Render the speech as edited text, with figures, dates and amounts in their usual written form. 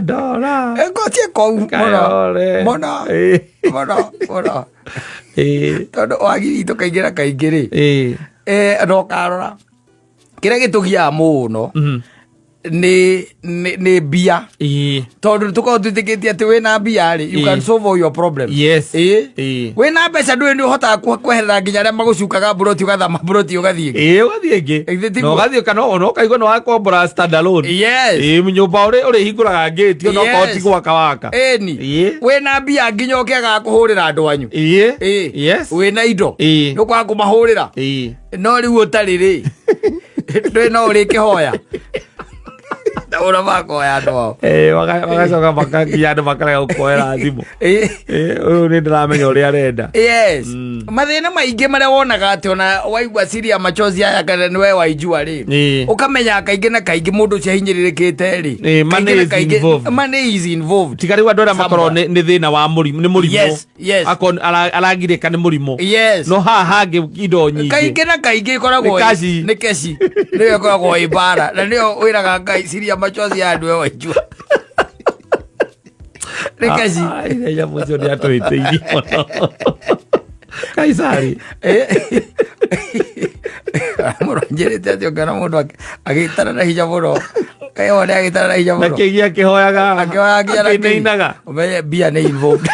ndora ngotie kou mono tondu wagi itu kaingira kaingiri no karora kira gitugia muno ni bia tondu tuko tutikitie ati wina bia ri you can solve all your problems wina mbeca ndui ni uhota kweherera nginya aria magucukaga buroti ugathama buroti ugathie ugathie ngi no ugathie kana ono kaigwa no akombora standalone nyumba uri hinguraga ngati no koti gwaka waka wina bia nginya ukiaga kuhurira andu anyu wina indo nukwa kumahurira no riu utari ri ndui no uri kihoya ora makoya ndo wagacoka makagia andu makarega gukoera thimu uyu ni ndiramenya uria arenda mathina maingi maria wonaga ati ona waigua ciria machozi aya kana niwe waijua ri ukamenya kaingi na kaingi mundu cia hinyiririkite ri money is involved tigari andu aria makorwo ni thina wa murimu ni murimu akon aragirika ni murimu no hangi indo nyingi kaingi na kaingi koragwo ni kesi niyo koragwo ibara na niyo wiraga ngai ciria machozi ya andu waijua rekazi ya mucho ni atoiteithia muno kaisari muronjerete ati ngana mundu agitara na hinya muno kayo ni agitara na hinya muno nakigia kihoyaga akiinaga umenye bia ni involved